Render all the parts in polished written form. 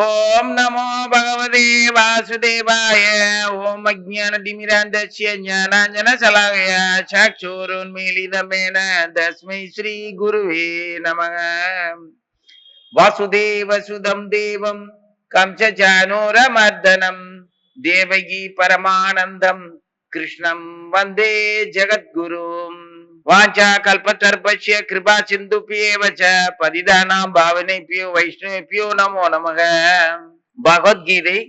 ஓம் நமோ பகவதே வாசுதேவாய. ஓம் அஜ்ஞானதிமிராந்தஸ்ய ஞானாஞ்சன சலாகய சக்ஷுருன்மீலிதமேன தஸ்மை ஸ்ரீ குருவே நமக. வாசுதேவசுதம் தேவம் கம்சசானூரமர்தனம் தேவகி பரமானந்தம் கிருஷ்ணம் வந்தே ஜகத்குரும். வாஞ்சா கல்பதர்பஸ்ய கிருபா சிந்துப்யேவ ச பதிதானாம் பாவனைப்யோ வைஷ்ணவேப்யோ நமோ நமக. பகவத்கீதை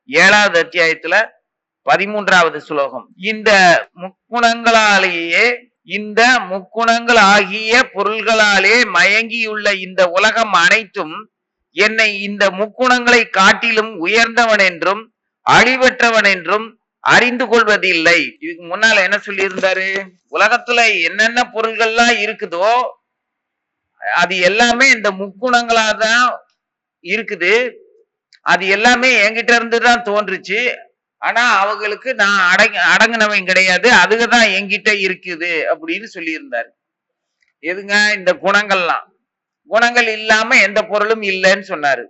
7வது அத்தியாயத்துல 13வது ஸ்லோகம். இந்த முக்குணங்களாலேயே, இந்த முக்குணங்கள் ஆகிய பொருள்களாலே மயங்கியுள்ள இந்த உலகம் அனைத்தும் என்னை இந்த முக்குணங்களை காட்டிலும் உயர்ந்தவன் என்றும் அழிவற்றவன் என்றும் அறிந்து கொள்வதில்லை. இதுக்கு முன்னால என்ன சொல்லி இருந்தாரு? உலகத்துல என்னென்ன பொருள்கள்லாம் இருக்குதோ அது எல்லாமே இந்த முக்குணங்களாதான் இருக்குது. அது எல்லாமே என்கிட்ட இருந்துதான் தோன்றுச்சு. ஆனா அவங்களுக்கு நான் அடங்கினவன் கிடையாது, அதுதான் என்கிட்ட இருக்குது அப்படின்னு சொல்லி இருந்தாரு. எதுங்க? இந்த குணங்கள்லாம். குணங்கள் இல்லாம எந்த பொருளும் இல்லைன்னு சொன்னாரு.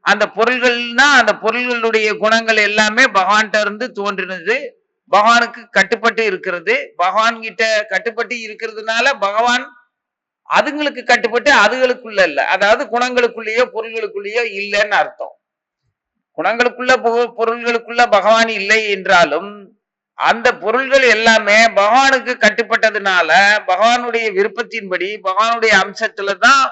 அந்த பொருள்கள்னா அந்த பொருள்களுடைய குணங்கள் எல்லாமே பகவான்கிட்ட இருந்து தோன்றினது, பகவானுக்கு கட்டுப்பட்டு இருக்கிறது. பகவான் கிட்ட கட்டுப்பட்டு இருக்கிறதுனால பகவான் அதுங்களுக்கு கட்டுப்பட்டு அதுகளுக்குள்ள இல்ல, அதாவது குணங்களுக்குள்ளேயோ பொருள்களுக்குள்ளேயோ இல்லைன்னு அர்த்தம். குணங்களுக்குள்ள பொருள்களுக்குள்ள பகவான் இல்லை என்றாலும் அந்த பொருள்கள் எல்லாமே பகவானுக்கு கட்டுப்பட்டதுனால பகவானுடைய விருப்பத்தின்படி பகவானுடைய அம்சத்துலதான்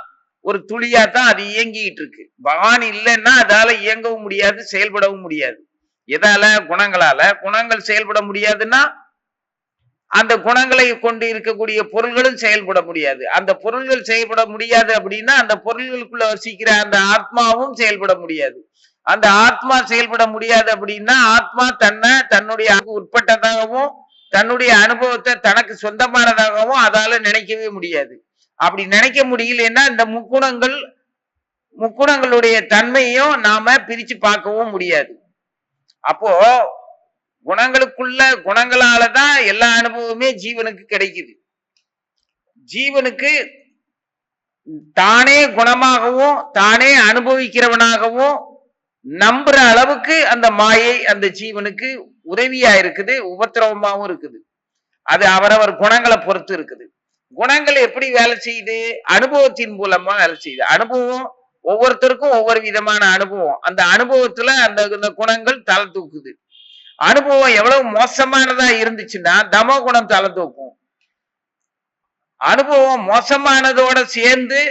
ஒரு துளியாத்தான் அது இயங்கிட்டு இருக்கு. பகவான் இல்லைன்னா அதால இயங்கவும் முடியாது, செயல்படவும் முடியாது. எதால? குணங்களால. குணங்கள் செயல்பட முடியாதுன்னா அந்த குணங்களை கொண்டு இருக்கக்கூடிய பொருள்களும் செயல்பட முடியாது. அந்த பொருள்கள் செயல்பட முடியாது அப்படின்னா அந்த பொருள்களுக்குள்ள வசிக்கிற அந்த ஆத்மாவும் செயல்பட முடியாது. அந்த ஆத்மா செயல்பட முடியாது அப்படின்னா ஆத்மா தன்னுடைய உட்பட்டதாகவும் தன்னுடைய அனுபவத்தை தனக்கு சொந்தமானதாகவும் அதால நினைக்கவே முடியாது. அப்படி நினைக்க முடியலன்னா இந்த முக்குணங்களுடைய தன்மையும் நாம பிரிச்சு பார்க்கவும் முடியாது. அப்போ குணங்களாலதான் எல்லா அனுபவமே ஜீவனுக்கு கிடைக்குது. ஜீவனுக்கு தானே குணமாகவும் தானே அனுபவிக்கிறவனாகவும் நம்புற அளவுக்கு அந்த மாயை அந்த ஜீவனுக்கு உதவியா இருக்குது, உபத்திரவமாகவும் இருக்குது. அது அவரவர் குணங்களை பொறுத்து இருக்குது. குணங்கள் எப்படி வேலை செய்யுது? அனுபவத்தின் மூலமா வேலை செய்யுது. அனுபவம் ஒவ்வொருத்தருக்கும் ஒவ்வொரு விதமான அனுபவம். அந்த அனுபவத்துல அந்த குணங்கள் தலை தூக்குது. அனுபவம் எவ்வளவு மோசமானதா இருந்துச்சுன்னா தமோ குணம் தலை தூக்கும். அனுபவம் மோசமானதோட சேர்ந்து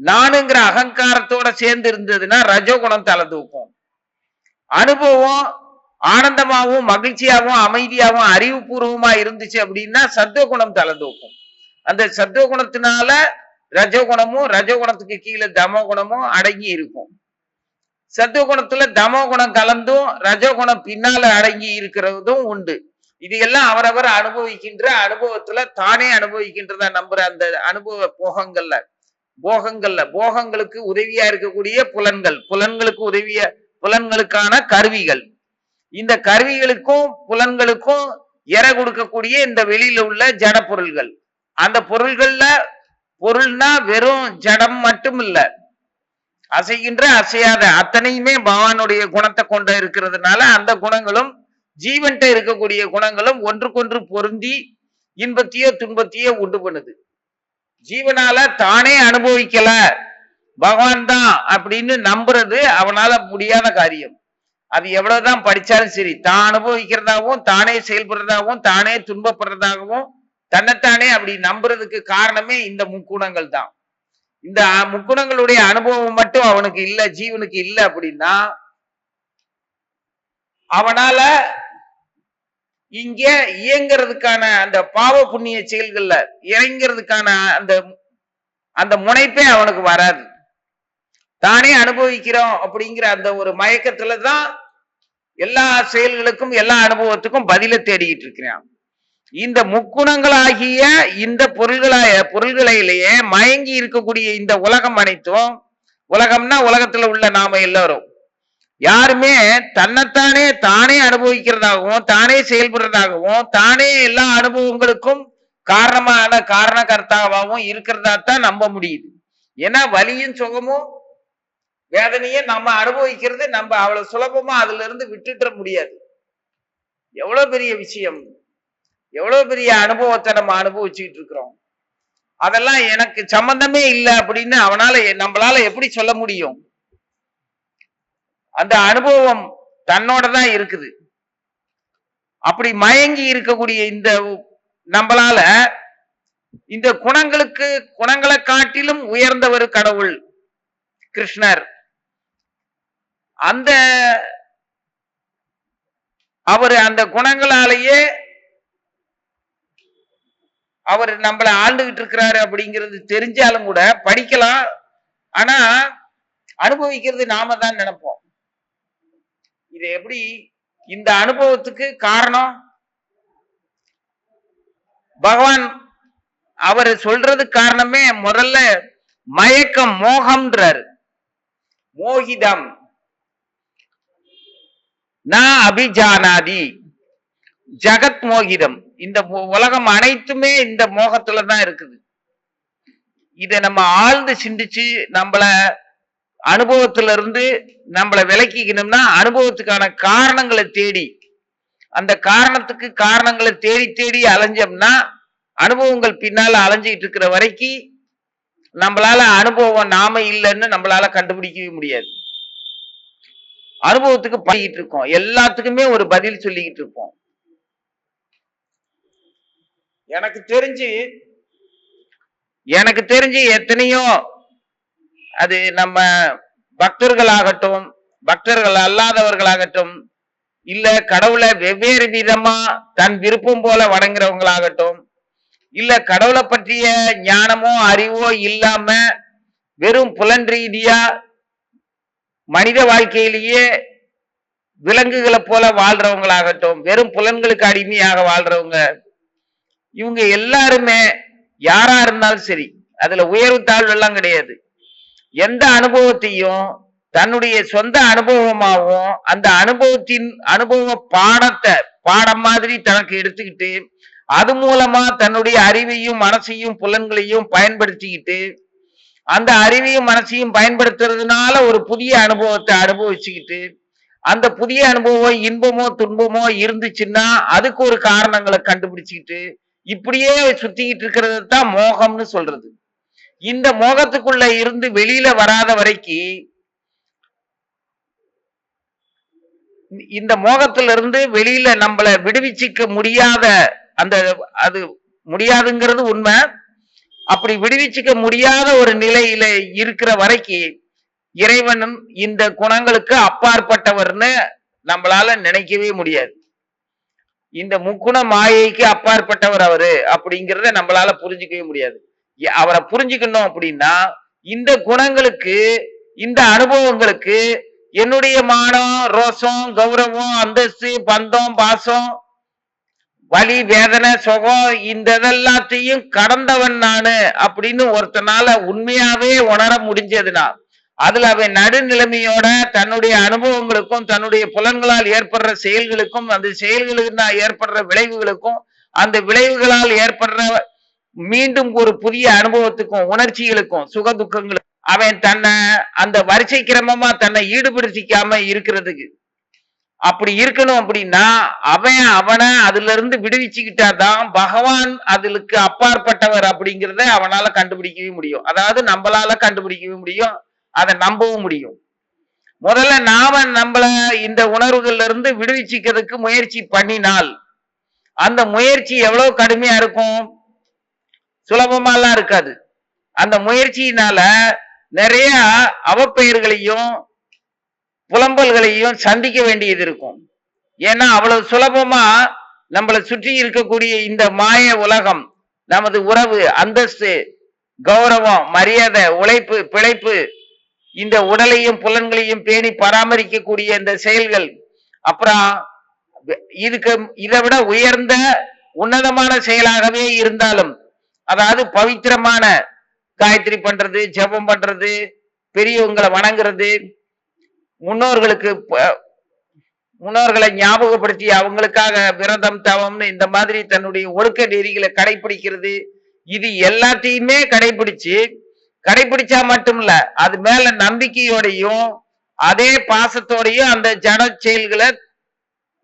நானுங்கிற அகங்காரத்தோட சேர்ந்து இருந்ததுன்னா ரஜோகுணம் தலை தூக்கும். அனுபவம் ஆனந்தமாகவும் மகிழ்ச்சியாகவும் அமைதியாகவும் அறிவுபூர்வமா இருந்துச்சு அப்படின்னா சத்துவகுணம் தலை தூக்கும். அந்த சத்துவகுணத்தினால ரஜோகுணமும் ரஜோகுணத்துக்கு கீழே தமோ குணமும் அடங்கி இருக்கும். சத்துவகுணத்துல தமோ குணம் கலந்தும் ரஜோகுணம் பின்னால அடங்கி இருக்கிறதும் உண்டு. இது எல்லாம் அவரவர் அனுபவிக்கின்ற அனுபவத்துல தானே அனுபவிக்கின்றதா நம்புற அந்த அனுபவ போகங்களுக்கு உதவியா இருக்கக்கூடிய புலன்களுக்கான கருவிகள். இந்த கருவிகளுக்கும் புலன்களுக்கும் எற கொடுக்கக்கூடிய இந்த வெளியில உள்ள ஜட பொருள்கள். அந்த பொருள்னா வெறும் ஜடம் மட்டும் இல்ல, அசைகின்ற அசையாத அத்தனையுமே பகவானுடைய குணத்தை கொண்டு இருக்கிறதுனால அந்த குணங்களும் ஜீவன்கிட்ட இருக்கக்கூடிய குணங்களும் ஒன்றுக்கொன்று பொருந்தி இன்பத்தையோ துன்பத்தையோ உண்டு பண்ணுது. ஜீவனால தானே அனுபவிக்கல, பகவான் தான் அப்படின்னு நம்புறது அவனால முடியாத காரியம். அது எவ்வளவுதான் படிச்சாலும் சரி, தான் அனுபவிக்கிறதாகவும் தானே செயல்படுறதாகவும் தானே துன்பப்படுறதாகவும் தன்னைத்தானே அப்படி நம்புறதுக்கு காரணமே இந்த முக்குணங்கள் தான். இந்த முக்குணங்களுடைய அனுபவம் மட்டும் அவனுக்கு இல்ல, ஜீவனுக்கு இல்ல அப்படின்னா அவனால இங்க இயங்கிறதுக்கான அந்த பாவ புண்ணிய செயல்கள்ல இறங்கிறதுக்கான அந்த முனைப்பே அவனுக்கு வராது. தானே அனுபவிக்கிறோம் அப்படிங்கிற அந்த ஒரு மயக்கத்துலதான் எல்லா செயல்களுக்கும் எல்லா அனுபவத்துக்கும் பதில தேடிக்கிட்டு இருக்கிறான். இந்த முக்குணங்களாகிய இந்த பொருள்களிலேயே மயங்கி இருக்கக்கூடிய இந்த உலகம் அனைத்தும், உலகம்னா உலகத்துல உள்ள நாம எல்லாரும் யாருமே தானே அனுபவிக்கிறதாகவும் தானே செயல்படுறதாகவும் தானே எல்லா அனுபவங்களுக்கும் காரணகர்த்தாவாகவும் இருக்கிறதா தான் நம்ப முடியுது. ஏன்னா வலியும் சுகமும் வேதனையை நம்ம அனுபவிக்கிறது நம்ம அவ்வளவு சுலபமா அதுல இருந்து விட்டுட முடியாது. எவ்வளவு பெரிய விஷயம், எவ்வளவு பெரிய அனுபவத்தை நம்ம அனுபவிச்சுட்டு இருக்கிறோம். அதெல்லாம் எனக்கு சம்பந்தமே இல்லை அப்படின்னு நம்மளால எப்படி சொல்ல முடியும்? அந்த அனுபவம் தன்னோட தான் இருக்குது. அப்படி மயங்கி இருக்கக்கூடிய இந்த நம்மளால இந்த குணங்களை காட்டிலும் உயர்ந்தவர் கடவுள் கிருஷ்ணர். அவர் அந்த குணங்களாலேயே அவர் நம்மளை ஆண்டுகிட்டு இருக்கிறாரு அப்படிங்கிறது தெரிஞ்சாலும் கூட படிக்கலாம். ஆனா அனுபவிக்கிறது நாம தான் நினைப்போம். இது எப்படி? இந்த அனுபவத்துக்கு காரணம் பகவான். அவர் சொல்றது காரணமே முதல்ல மயக்கம், மோகம்ன்றார். மோகிதம் நான் அபிஜானாதி ஜகத் மோகிதம். இந்த உலகம் அனைத்துமே இந்த மோகத்துலதான் இருக்குது. இதை நம்ம ஆழ்ந்து சிந்திச்சு நம்மள அனுபவத்துல இருந்து நம்மளை விலக்கிக்கணும்னா அனுபவத்துக்கான காரணங்களை தேடி, அந்த காரணங்களை தேடி தேடி அலைஞ்சோம்னா அனுபவங்கள் பின்னால அலைஞ்சிட்டு இருக்கிற வரைக்கும் நம்மளால அனுபவம் நாம இல்லைன்னு நம்மளால கண்டுபிடிக்கவே முடியாது. அனுபவத்துக்கு பண்ணிக்கிட்டு இருக்கோம், எல்லாத்துக்குமே ஒரு பதில் சொல்லிக்கிட்டு இருப்போம். எனக்கு தெரிஞ்சு எத்தனையோ அது நம்ம பக்தர்களாகட்டும், பக்தர்கள் அல்லாதவர்களாகட்டும், இல்ல கடவுளை வெவ்வேறு விதமா தன் விருப்பம் போல வணங்குறவங்களாகட்டும், இல்ல கடவுளை பற்றிய ஞானமோ அறிவோ இல்லாம வெறும் புலன் ரீதியா மனித வாழ்க்கையிலேயே விலங்குகளை போல வாழ்றவங்களாகட்டும், வெறும் புலன்களுக்கு அடிமையாக வாழ்றவங்க, இவங்க எல்லாருமே யாரா இருந்தாலும் சரி, அதுல உயர்வு தாழ்வு எல்லாம் கிடையாது. எந்த அனுபவத்தையும் தன்னுடைய சொந்த அனுபவமாகவும் அந்த அனுபவ பாடம் மாதிரி தனக்கு எடுத்துக்கிட்டு அது மூலமா தன்னுடைய அறிவையும் மனசையும் புலன்களையும் பயன்படுத்திக்கிட்டு, அந்த அறிவையும் மனசையும் பயன்படுத்துறதுனால ஒரு புதிய அனுபவத்தை அனுபவிச்சுக்கிட்டு, அந்த புதிய அனுபவம் இன்பமோ துன்பமோ இருந்துச்சுன்னா அதுக்கு ஒரு காரணங்களை கண்டுபிடிச்சுக்கிட்டு இப்படியே சுத்திக்கிட்டு இருக்கிறது தான் மோகம்னு சொல்றது. இந்த மோகத்துக்குள்ள இருந்து வெளியில வராத வரைக்கும், இந்த மோகத்துல இருந்து வெளியில நம்மளை விடுவிச்சிக்க முடியாத அது முடியாதுங்கிறது உண்மை. அப்படி விடுவிச்சிக்க முடியாத ஒரு நிலையில இருக்கிற வரைக்கும் இறைவனும் இந்த குணங்களுக்கு அப்பாற்பட்டவர்னு நம்மளால நினைக்கவே முடியாது. இந்த முக்குண மாயைக்கு அப்பாற்பட்டவர் அவரு அப்படிங்கிறத நம்மளால புரிஞ்சுக்கவே முடியாது. அவரை புரிஞ்சுக்கணும் அப்படின்னா இந்த குணங்களுக்கு, இந்த அனுபவங்களுக்கு என்னுடைய மானம், ரோசம், கௌரவம், அந்தஸ்து, பந்தம், பாசம், வலி, வேதனை, சுகம், இந்த இதெல்லாத்தையும் கடந்தவன் நானு அப்படின்னு ஒருத்தனால உண்மையாவே உணர முடிஞ்சதுன்னா, அதுல அவன் நடுநிலைமையோட தன்னுடைய அனுபவங்களுக்கும் தன்னுடைய புலன்களால் ஏற்படுற செயல்களுக்கும் அந்த செயல்களுக்கு ஏற்படுற விளைவுகளுக்கும் அந்த விளைவுகளால் ஏற்படுற மீண்டும் ஒரு புதிய அனுபவத்துக்கும் உணர்ச்சிகளுக்கும் சுக துக்கங்களுக்கும் அவன் தன்னை அந்த வரிசை கிரமமா தன்னை ஈடுபடுத்திக்காம இருக்கிறதுக்கு, அப்படி இருக்கணும் அப்படின்னா அவனை அதுல இருந்து விடுவிச்சுக்கிட்டாதான் பகவான் அதுக்கு அப்பாற்பட்டவர் அப்படிங்கிறத அவனால கண்டுபிடிக்கவே முடியும். அதாவது நம்மளால கண்டுபிடிக்கவே முடியும், அதை நம்பவும் முடியும். முதல்ல நாம நம்மள இந்த உணர்வுகள்ல இருந்து விடுவிச்சுக்கிறதுக்கு முயற்சி பண்ணினால் அந்த முயற்சி எவ்வளவு கடுமையா இருக்கும்? சுலபமாலாம் இருக்காது. அந்த முயற்சியினால நிறைய அவப்பெயர்களையும் புலம்பல்களையும் சந்திக்க வேண்டியது இருக்கும். ஏன்னா அவ்வளவு சுலபமா நம்மளை சுற்றி இருக்கக்கூடிய இந்த மாய உலகம், நமது உறவு, அந்தஸ்து, கௌரவம், மரியாதை, உழைப்பு, பிழைப்பு, இந்த உடலையும் புலன்களையும் பேணி பராமரிக்கக்கூடிய இந்த செயல்கள், அப்புறம் இதை விட உயர்ந்த உன்னதமான செயலாகவே இருந்தாலும், அதாவது பவித்திரமான காயத்ரி பண்றது, ஜபம் பண்றது, பெரியவங்களை வணங்குறது, முன்னோர்களை ஞாபகப்படுத்தி அவங்களுக்காக விரதம், தவம்னு இந்த மாதிரி தன்னுடைய ஒழுக்க நெறிகளை கடைபிடிக்கிறது, இது எல்லாத்தையுமே கடைபிடிச்சு கடைபிடிச்சா மட்டும் இல்ல, அது மேல நம்பிக்கையோடையும் அதே பாசத்தோடையும் அந்த ஜட செயல்களை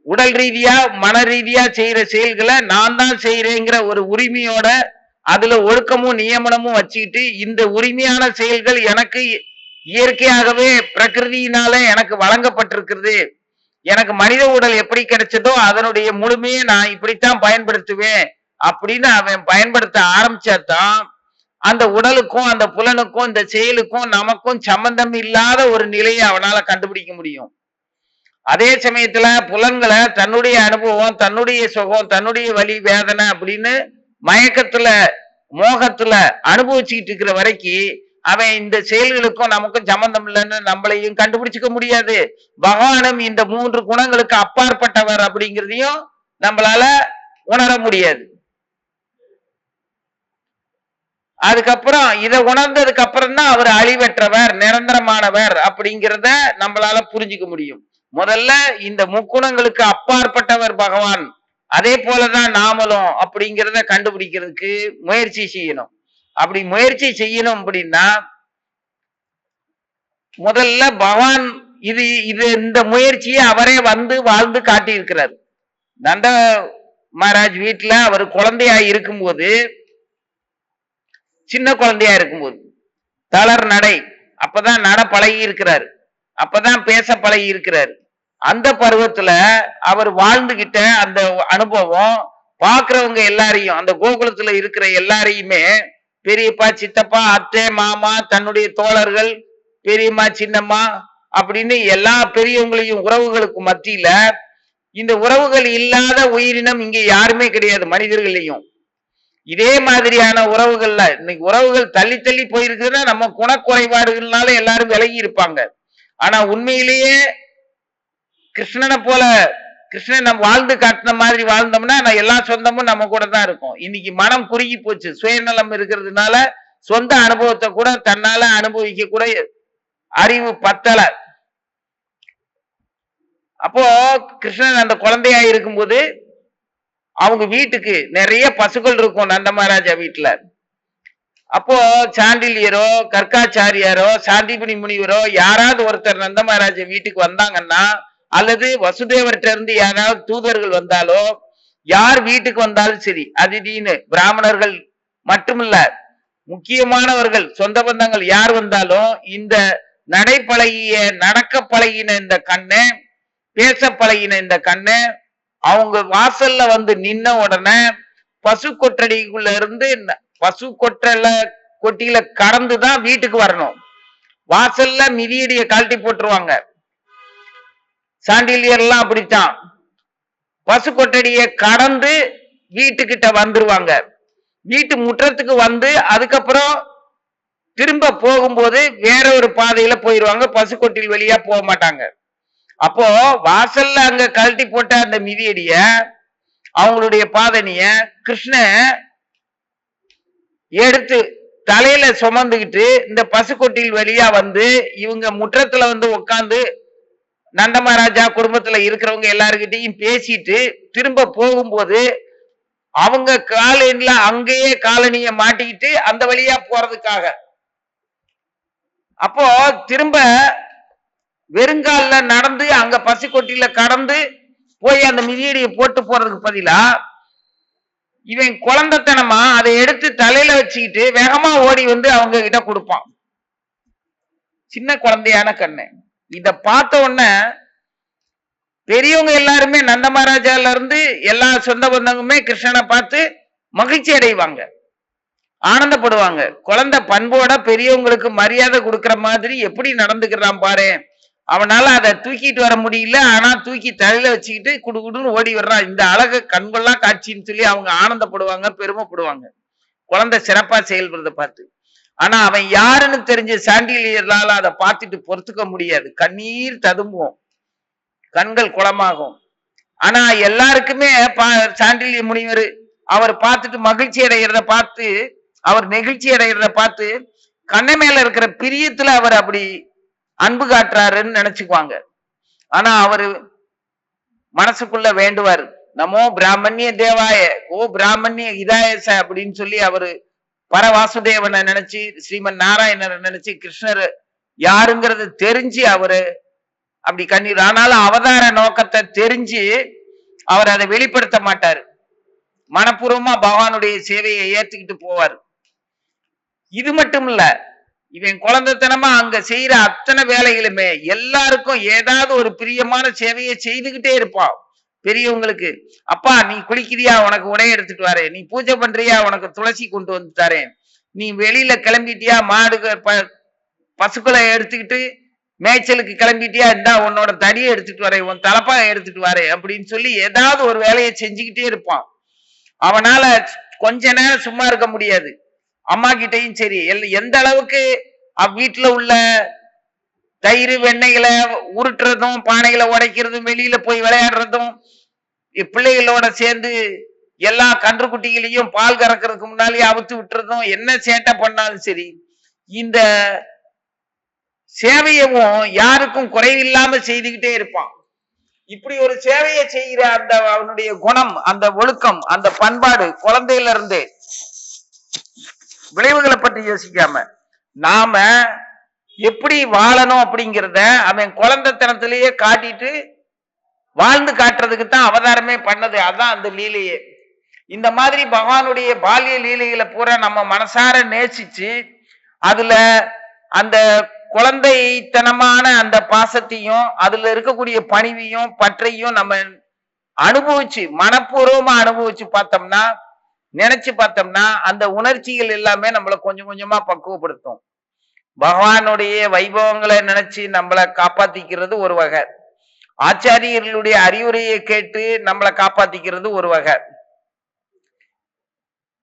உடல் ரீதியா மன ரீதியா செய்யற செயல்களை நான் தான் செய்யறேங்கிற ஒரு உரிமையோட அதுல ஒழுக்கமும் நியமனமும் வச்சுக்கிட்டு இந்த உரிமையான செயல்கள் எனக்கு இயற்கையாகவே பிரகிருதியினால எனக்கு வழங்கப்பட்டிருக்கிறது, எனக்கு மனித உடல் எப்படி கிடைச்சதோ அதனுடைய முழுமையை நான் இப்படித்தான் பயன்படுத்துவேன் அப்படின்னு அவன் பயன்படுத்த ஆரம்பிச்சாதான் அந்த உடலுக்கும் அந்த புலனுக்கும் இந்த செயலுக்கும் நமக்கும் சம்பந்தம் இல்லாத ஒரு நிலையை அவனால கண்டுபிடிக்க முடியும். அதே சமயத்துல புலன்களை தன்னுடைய அனுபவம், தன்னுடைய சுகம், தன்னுடைய வலி வேதனை அப்படின்னு மயக்கத்துல மோகத்துல அனுபவிச்சுக்கிட்டு இருக்கிற வரைக்கும் அவன் இந்த செயல்களுக்கும் நமக்கும் சம்பந்தம் இல்லைன்னு நம்மளையும் கண்டுபிடிச்சுக்க முடியாது. பகவானும் இந்த 3 குணங்களுக்கு அப்பாற்பட்டவர் அப்படிங்கிறதையும் நம்மளால உணர முடியாது. அதுக்கப்புறம் இதை உணர்ந்ததுக்கு அப்புறம் தான் அவர் அழிவற்றவர், நிரந்தரமானவர் அப்படிங்கிறத நம்மளால புரிஞ்சுக்க முடியும். முதல்ல இந்த முக்குணங்களுக்கு அப்பாற்பட்டவர் பகவான், அதே போலதான் நாமளும் அப்படிங்கிறத கண்டுபிடிக்கிறதுக்கு முயற்சி செய்யணும். அப்படி முயற்சி செய்யணும் அப்படின்னா முதல்ல பகவான் இது இது இந்த முயற்சியை அவரே வந்து வாழ்ந்து காட்டியிருக்கிறார். நந்த மகாராஜ் வீட்டுல அவர் குழந்தையா இருக்கும்போது, சின்ன குழந்தையா இருக்கும்போது தளர் நடை, அப்பதான் நட பழகி இருக்கிறாரு, அப்பதான் பேச பழகி இருக்கிறாரு. அந்த பருவத்துல அவர் வாழ்ந்துகிட்ட அந்த அனுபவம் பாக்குறவங்க எல்லாரையும், அந்த கோகுலத்துல இருக்கிற எல்லாரையுமே, பெரியப்பா சித்தப்பா அத்தை மாமா தன்னுடைய தோழர்கள் பெரியம்மா சின்னம்மா அப்படின்னு எல்லா பெரியவங்களையும் உறவுகளுக்கு மத்தியில இந்த உறவுகள் இல்லாத உயிரினம் இங்க யாருமே கிடையாது மனிதர்களையும். இதே மாதிரியான உறவுகள்ல இன்னைக்கு உறவுகள் தள்ளி தள்ளி போயிருக்குன்னா நம்ம குணக்குறைபாடுகள்னால எல்லாரும் விலகி இருப்பாங்க. ஆனா உண்மையிலேயே கிருஷ்ணனை போல கிருஷ்ணன் நம்ம வாழ்ந்து காட்டின மாதிரி வாழ்ந்தோம்னா நான் எல்லா சொந்தமும் நம்ம கூட தான் இருக்கும். இன்னைக்கு மனம் குறுகி போச்சு, சுயநலம் இருக்கிறதுனால சொந்த அனுபவத்தை கூட தன்னால அனுபவிக்க கூட அறிவு பத்தல. அப்போ கிருஷ்ணன் அந்த குழந்தையா இருக்கும்போது அவங்க வீட்டுக்கு நிறைய பசுக்கள் இருக்கும் நந்த மகாராஜா வீட்டுல. அப்போ சாண்டிலியரோ கர்க்காச்சாரியாரோ சாந்திபுனி முனிவரோ யாராவது ஒருத்தர் நந்த மகாராஜா வீட்டுக்கு வந்தாங்கன்னா, அல்லது வசுதேவர்கிட்ட இருந்து யாராவது தூதர்கள் வந்தாலோ, யார் வீட்டுக்கு வந்தாலும் சரி, அதிதின்னு பிராமணர்கள் மட்டுமில்ல முக்கியமானவர்கள் சொந்த பந்தங்கள் யார் வந்தாலும் இந்த நடை பழகிய நடக்க பழகின இந்த கண்ணு, பேச பழகின இந்த கண்ணு அவங்க வாசல்ல வந்து நின்ன உடனே பசு கொட்டடிக்குள்ள இருந்து பசு கொட்டியில கடந்துதான் வீட்டுக்கு வரணும். வாசல்ல மிதியடிய கழட்டி போட்டுருவாங்க. சாண்டிலியர் எல்லாம் அப்படித்தான் பசு கொட்டடிய கடந்து வீட்டுக்கிட்ட வந்துருவாங்க. வீட்டு முற்றத்துக்கு வந்து அதுக்கப்புறம் திரும்ப போகும்போது வேற ஒரு பாதையில போயிருவாங்க, பசு கொட்டில் வழியா போக மாட்டாங்க. அப்போ வாசல்ல அங்க கழட்டி போட்ட அந்த மிதியடிய அவங்களுடைய பாதனிய கிருஷ்ண எடுத்து தலையில சுமந்துகிட்டு இந்த பசுக்கொட்டில் வழியா வந்து இவங்க முற்றத்துல வந்து உட்காந்து நந்த மகாராஜா குடும்பத்துல இருக்கிறவங்க எல்லாருக்கிட்டையும் பேசிட்டு திரும்ப போகும்போது அவங்க காலனில அங்கேயே காலனிய மாட்டிக்கிட்டு அந்த வழியா போறதுக்காக, அப்போ திரும்ப வெறுங்கால நடந்து அங்க பசுக்கொட்டியில கடந்து போய் அந்த மிதியடியை போட்டு போறதுக்கு பதிலா இவன் குழந்தைத்தனமா அதை எடுத்து தலையில வச்சுக்கிட்டு வேகமா ஓடி வந்து அவங்க கிட்ட கொடுப்பான். சின்ன குழந்தையான கண்ணு. இத பார்த்த உடனே பெரியவங்க எல்லாருமே நந்த மகாராஜால இருந்து எல்லா சொந்த பந்தங்களுமே கிருஷ்ணனை பார்த்து மகிழ்ச்சி அடைவாங்க, ஆனந்தப்படுவாங்க. குழந்தை பண்போட பெரியவங்களுக்கு மரியாதை கொடுக்கற மாதிரி எப்படி நடந்துக்கிறான் பாரு, அவனால அதை தூக்கிட்டு வர முடியல, ஆனா தூக்கி தலையில வச்சுக்கிட்டு குடுகுடுன்னு ஓடி வர்றான், இந்த அழகு கண்கொள்ளா காட்சின்னு சொல்லி அவங்க ஆனந்தப்படுவாங்க, பெருமைப்படுவாங்க குழந்தை சிறப்பா செயல்படுறத பார்த்து. ஆனா அவன் யாருன்னு தெரிஞ்ச சாண்டிலியர்னால அதை பார்த்துட்டு பொறுத்துக்க முடியாது, கண்ணீர் ததும்பும், கண்கள் குளமாகும். ஆனா எல்லாருக்குமே சாண்டிலிய முனிவர் அவர் பார்த்துட்டு மகிழ்ச்சி அடைகிறத பார்த்து, அவர் நெகிழ்ச்சி அடைகிறத பார்த்து கண்ணை மேல இருக்கிற பிரியத்துல அவர் அப்படி அன்பு காட்டுறாருன்னு நினைச்சுக்குவாங்க. ஆனா அவரு மனசுக்குள்ள வேண்டுவார், நமோ பிராமணிய தேவாய ஓ பிராமணிய இதாயச அப்படின்னு சொல்லி அவரு பரவாசுதேவனை நினைச்சு, ஸ்ரீமன் நாராயணரை நினைச்சு, கிருஷ்ணர் யாருங்கிறது தெரிஞ்சு அவரு அப்படி கண்ணீர். ஆனாலும் அவதார நோக்கத்தை தெரிஞ்சு அவர் அதை வெளிப்படுத்த மாட்டாரு. மனப்பூர்வமா பகவானுடைய சேவையை ஏத்துக்கிட்டு போவார். இது மட்டும் இல்ல, இவன் குழந்தைத்தனமா அங்க செய்யற அத்தனை வேலைகளுமே எல்லாருக்கும் ஏதாவது ஒரு பிரியமான சேவையை செய்துகிட்டே இருப்பான். பெரியவங்களுக்கு, அப்பா நீ குளிக்கிறியா, உனக்கு உடை எடுத்துட்டு வரேன். நீ பூஜை பண்றியா, உனக்கு துளசி கொண்டு வந்து தரேன். நீ வெளியில கிளம்பிட்டியா, மாடு பசுக்களை எடுத்துக்கிட்டு மேய்ச்சலுக்கு கிளம்பிட்டியா, இந்தா உன்னோட தடியை எடுத்துட்டு வரேன், உன் தலப்பாக எடுத்துட்டு வரேன் அப்படின்னு சொல்லி ஏதாவது ஒரு வேலையை செஞ்சுக்கிட்டே இருப்பான். அவனால கொஞ்ச நேரம் சும்மா இருக்க முடியாது. அம்மா கிட்டையும் சரி, எந்த அளவுக்கு வீட்டுல உள்ள தயிர் வெண்ணெய்களை உருட்டுறதும், பானைகளை உடைக்கிறதும், வெளியில போய் விளையாடுறதும், பிள்ளைகளோட சேர்ந்து எல்லா கன்றுக்குட்டிகளையும் பால் கறக்கிறதுக்கு முன்னாலேயே அவுத்து விட்டுறதும், என்ன சேட்டை பண்ணாலும் சரி, இந்த சேவையவும் யாருக்கும் குறைவில்லாம செய்துகிட்டே இருப்பான். இப்படி ஒரு சேவையை செய்கிற அந்த அவனுடைய குணம், அந்த ஒழுக்கம், அந்த பண்பாடு குழந்தையில இருந்து விளைவுகளை பற்றி யோசிக்காம நாம எப்படி வாழணும் அப்படிங்கிறத அவன் குழந்தைத்தனத்திலேயே காட்டிட்டு வாழ்ந்து காட்டுறதுக்கு தான் அவதாரமே பண்ணது. அதான் அந்த லீலையே. இந்த மாதிரி பகவானுடைய பால்ய லீலைகளை பூரா நம்ம மனசார நேசிச்சு அதுல அந்த குழந்தைத்தனமான அந்த பாசத்தையும் அதுல இருக்கக்கூடிய பணிவையும் பற்றையும் நம்ம அனுபவிச்சு மனப்பூர்வமா அனுபவிச்சு பார்த்தோம்னா, நினைச்சு பார்த்தோம்னா, அந்த உணர்ச்சிகள் எல்லாமே நம்மளை கொஞ்சம் கொஞ்சமா பக்குவப்படுத்தும். பகவானுடைய வைபவங்களை நினைச்சு நம்மளை காப்பாத்திக்கிறது ஒரு வகை, ஆச்சாரியர்களுடைய அறிவுரையை கேட்டு நம்மளை காப்பாத்திக்கிறது ஒரு வகை,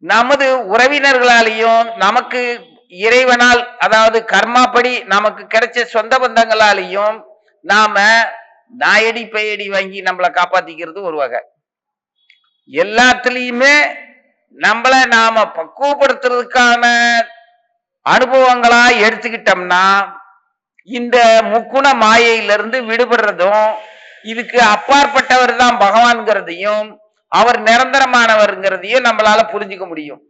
நமது உறவினர்களாலையும் நமக்கு இறைவனால் அதாவது கர்மாப்படி நமக்கு கிடைச்ச சொந்த பந்தங்களாலையும் நாம நாயடி பெயடி வாங்கி நம்மளை காப்பாத்திக்கிறது ஒரு வகை. எல்லாத்துலயுமே நம்மள நாம பக்குவப்படுத்துறதுக்கான அனுபவங்களா எடுத்துக்கிட்டோம்னா இந்த முக்குண மாயையிலிருந்து விடுபடுறதும், இதுக்கு அப்பாற்பட்டவர் தான் பகவான்கிறதையும் அவர் நிரந்தரமானவர்ங்கிறதையும் நம்மளால புரிஞ்சுக்க முடியும்.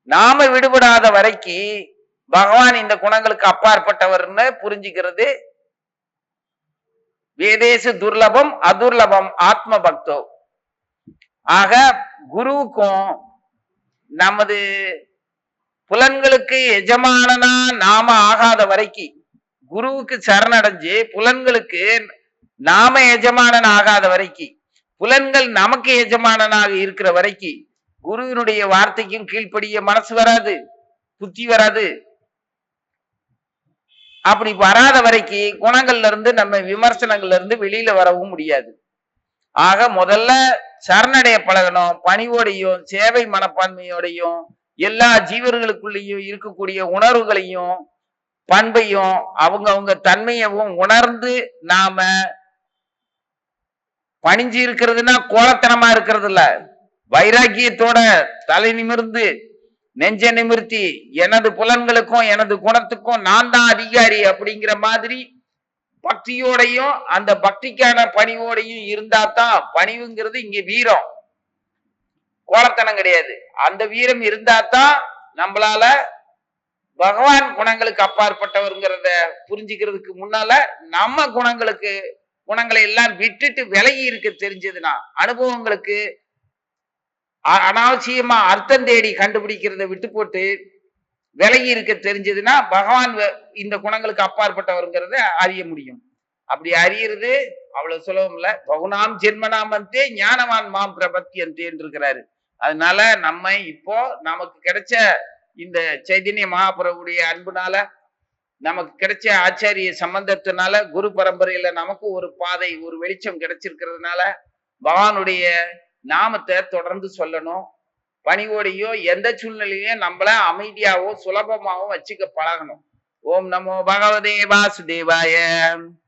நாம விடுபடாத வரைக்கும் பகவான் இந்த குணங்களுக்கு அப்பாற்பட்டவர்னு புரிஞ்சுக்கிறது வேதேசு துர்லபம் அதுர்லபம் ஆத்ம பக்தோ. ஆக குருவுக்கும் நமது புலன்களுக்கு எஜமானனா நாம ஆகாத வரைக்கும், குருவுக்கு சரணடைஞ்சு புலன்களுக்கு நாம எஜமானன் ஆகாத வரைக்கும், புலன்கள் நமக்கு எஜமானனாக இருக்கிற வரைக்கும் குருவினுடைய வார்த்தைக்கும் கீழ்ப்படிய மனசு வராது, புத்தி வராது. அப்படி வராத வரைக்கும் குணங்கள்ல இருந்து நம்ம விமர்சனங்கள்ல இருந்து வெளியில வரவும் முடியாது. ஆக முதல்ல சரணடைய பழகணும். பணிவோடையும் சேவை மனப்பான்மையோடையும் எல்லா ஜீவர்களுக்குள்ளேயும் இருக்கக்கூடிய உணர்வுகளையும் பண்பையும் அவங்க தன்மையவும் உணர்ந்து நாம பணிஞ்சு இருக்கிறதுனா கோலத்தனமா இருக்கிறது இல்ல, வைராக்கியத்தோட தலை நிமிர்ந்து நெஞ்ச நிமிர்த்தி எனது புலன்களுக்கும் எனது குணத்துக்கும் நான் தான் அதிகாரி அப்படிங்கிற மாதிரி பக்தியோடையும் அந்த பக்திக்கான பணிவோடையும் இருந்தா தான், பணிவுங்கிறது இங்க வீரம், கோலத்தனம் கிடையாது. அந்த வீரம் இருந்தா தான் நம்மளால பகவான் குணங்களுக்கு அப்பாற்பட்டவர்ங்கிறத புரிஞ்சுக்கிறதுக்கு முன்னால நம்ம குணங்களை எல்லாம் விட்டுட்டு விலகி இருக்க தெரிஞ்சதுன்னா, அனுபவங்களுக்கு அனாவசியமா அர்த்தம் தேடி கண்டுபிடிக்கிறத விட்டு போட்டு விலகி இருக்க தெரிஞ்சதுன்னா பகவான் இந்த குணங்களுக்கு அப்பாற்பட்டவர்ங்கிறத அறிய முடியும். அப்படி அறியறது அவ்வளவு சுலபம் இல்ல. பகுனாம் ஜென்மனாமந்தே ஞானவான் மாம் பிரபத்தியந்தேன்னு இருக்கிறாரு. அதனால நம்ம இப்போ நமக்கு கிடைச்ச இந்த சைதன்ய மகாபிரபுடைய அன்புனால, நமக்கு கிடைச்ச ஆச்சாரிய சம்பந்தத்தினால, குரு பரம்பரையில நமக்கு ஒரு பாதை ஒரு வெளிச்சம் கிடைச்சிருக்கிறதுனால பகவானுடைய நாமத்தை தொடர்ந்து சொல்லணும். பணிவோடையோ எந்த சூழ்நிலையும் நம்மள அமைதியாவோ சுலபமாவும் வச்சுக்க பழகணும். ஓம் நமோ பகவதே வாசுதேவாய.